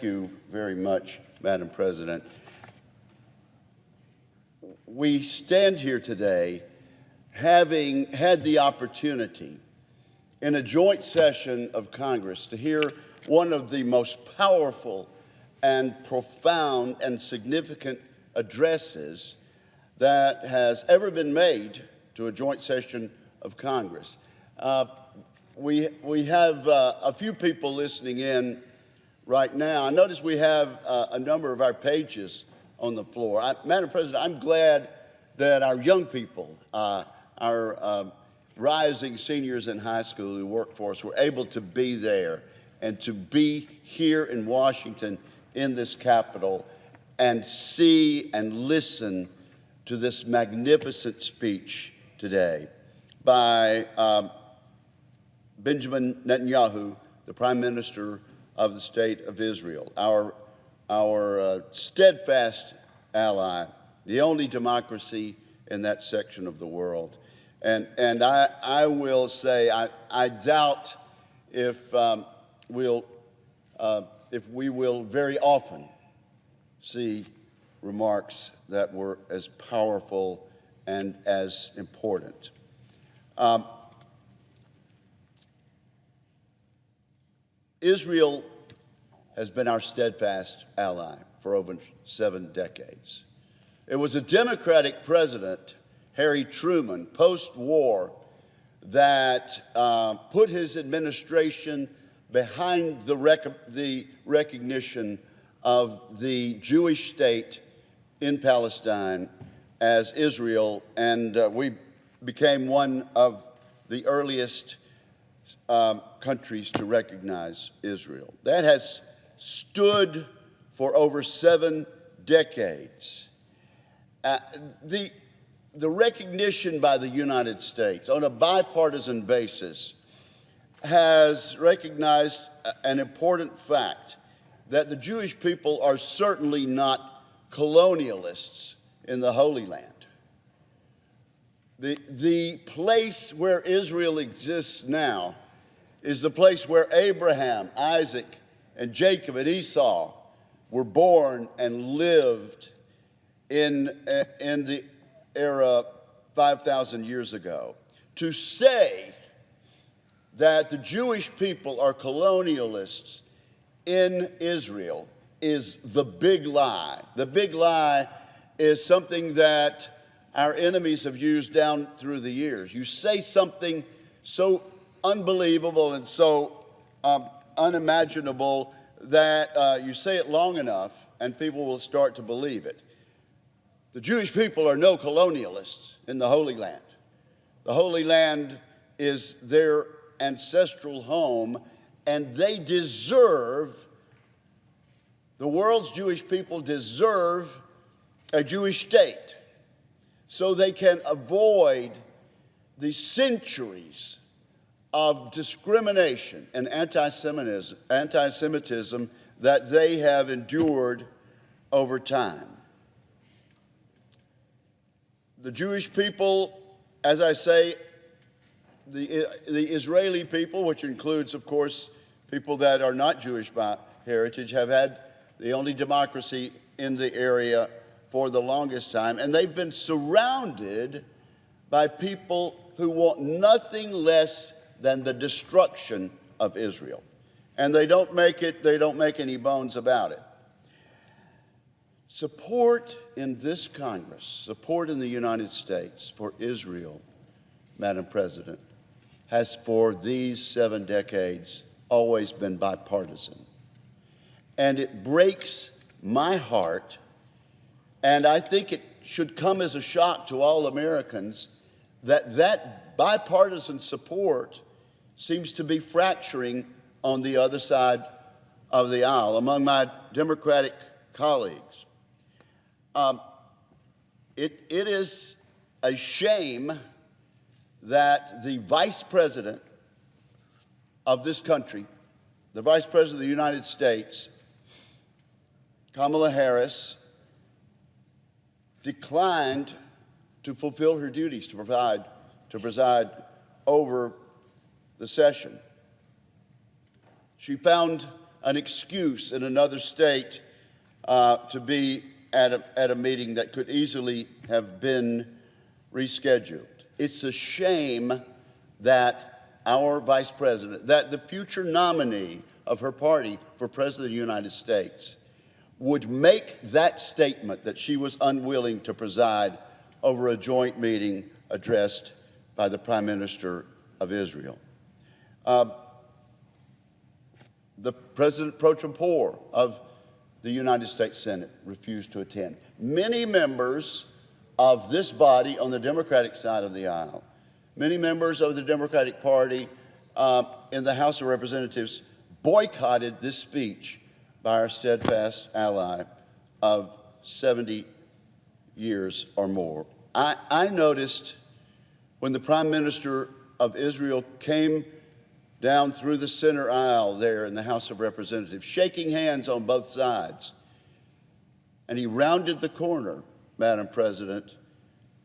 Thank you very much, Madam President. We stand here today having had the opportunity in a joint session of Congress to hear one of the most powerful and profound and significant addresses that has ever been made to a joint session of Congress. We have a few people listening in right now. I notice we have a number of our pages on the floor. Madam President, I'm glad that our young people, our rising seniors in high school who work for us, were able to be there and to be here in Washington in this Capitol and see and listen to this magnificent speech today by Benjamin Netanyahu, the Prime Minister of the State of Israel, our steadfast ally, the only democracy in that section of the world. And I will say I doubt if we will very often see remarks that were as powerful and as important. Israel has been our steadfast ally for over 7 decades. It was a Democratic president, Harry Truman, post-war, that put his administration behind the recognition of the Jewish state in Palestine as Israel, and we became one of the earliest countries to recognize Israel. That has stood for over 7 decades. The recognition by the United States on a bipartisan basis has recognized an important fact that the Jewish people are certainly not colonialists in the Holy Land. The place where Israel exists now is the place where Abraham, Isaac, and Jacob and Esau were born and lived in the era 5,000 years ago. To say that the Jewish people are colonialists in Israel is the big lie. The big lie is something that our enemies have used down through the years. You say something so unbelievable and so unimaginable that you say it long enough and people will start to believe it. The Jewish people are no colonialists in the Holy Land. The Holy Land is their ancestral home, and they deserve, the world's Jewish people deserve a Jewish state so they can avoid the centuries of discrimination and anti-Semitism that they have endured over time. The Jewish people, as I say, the Israeli people, which includes, of course, people that are not Jewish by heritage, have had the only democracy in the area for the longest time, and they've been surrounded by people who want nothing less than the destruction of Israel. And they don't make any bones about it. Support in this Congress, support in the United States for Israel, Madam President, has for these 7 decades always been bipartisan. And it breaks my heart, and I think it should come as a shock to all Americans that bipartisan support seems to be fracturing on the other side of the aisle among my Democratic colleagues. It is a shame that the Vice President of this country, the Vice President of the United States, Kamala Harris, declined to fulfill her duties to preside over the session. She found an excuse in another state to be at a meeting that could easily have been rescheduled. It's a shame that our vice president, that the future nominee of her party for president of the United States, would make that statement that she was unwilling to preside over a joint meeting addressed by the Prime Minister of Israel. The President pro tempore of the United States Senate refused to attend. Many members of this body on the Democratic side of the aisle, many members of the Democratic Party in the House of Representatives boycotted this speech by our steadfast ally of 70 years or more. I noticed when the Prime Minister of Israel came down through the center aisle there in the House of Representatives, shaking hands on both sides, and he rounded the corner, Madam President,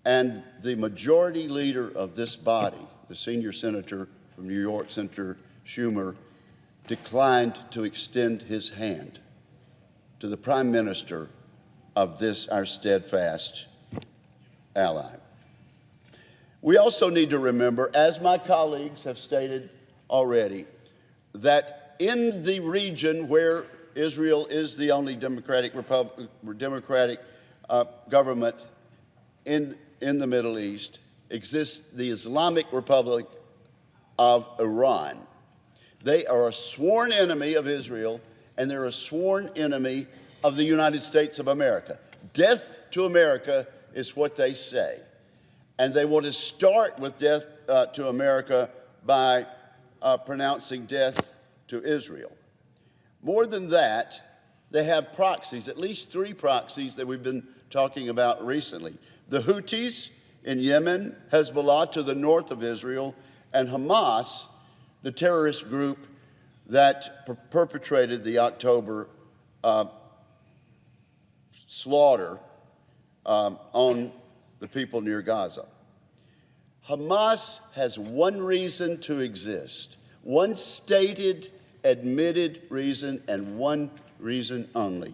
and the majority leader of this body, the senior senator from New York, Senator Schumer, declined to extend his hand to the Prime Minister of this, our steadfast ally. We also need to remember, as my colleagues have stated already, that in the region where Israel is the only democratic government in the Middle East, exists the Islamic Republic of Iran. They are a sworn enemy of Israel, and they're a sworn enemy of the United States of America. Death to America is what they say. And they want to start with death to America by pronouncing death to Israel. More than that, they have proxies, at least 3 proxies that we've been talking about recently. The Houthis in Yemen, Hezbollah to the north of Israel, and Hamas, the terrorist group that perpetrated the October slaughter on the people near Gaza. Hamas has one reason to exist, one stated, admitted reason, and one reason only: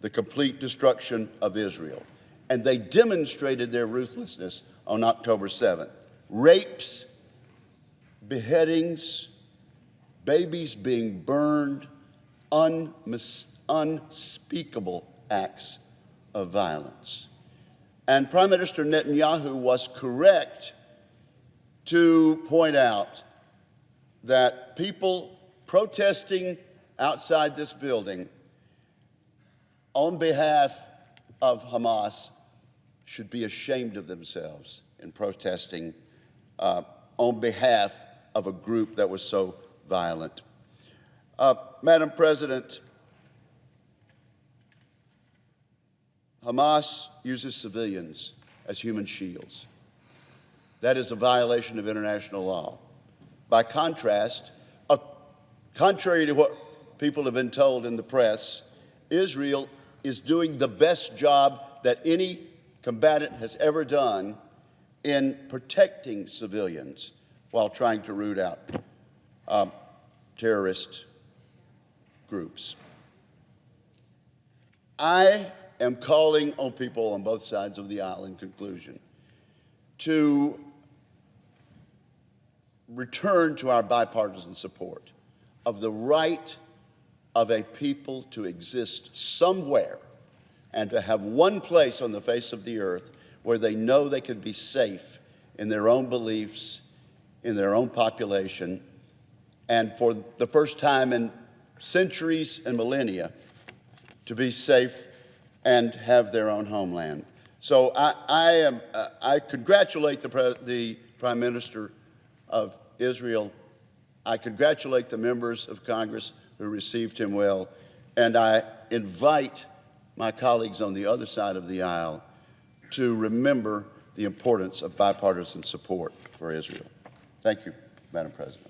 the complete destruction of Israel. And they demonstrated their ruthlessness on October 7th. Rapes, beheadings, babies being burned, unspeakable acts of violence. And Prime Minister Netanyahu was correct to point out that people protesting outside this building on behalf of Hamas should be ashamed of themselves in protesting on behalf of a group that was so violent. Madam President, Hamas uses civilians as human shields. That is a violation of international law. By contrast, contrary to what people have been told in the press, Israel is doing the best job that any combatant has ever done in protecting civilians while trying to root out terrorist groups. I am calling on people on both sides of the aisle, in conclusion, to return to our bipartisan support of the right of a people to exist somewhere and to have one place on the face of the earth where they know they can be safe in their own beliefs, in their own population, and for the first time in centuries and millennia, to be safe and have their own homeland. So I congratulate the Prime Minister of Israel. I congratulate the members of Congress who received him well, and I invite my colleagues on the other side of the aisle to remember the importance of bipartisan support for Israel. Thank you, Madam President.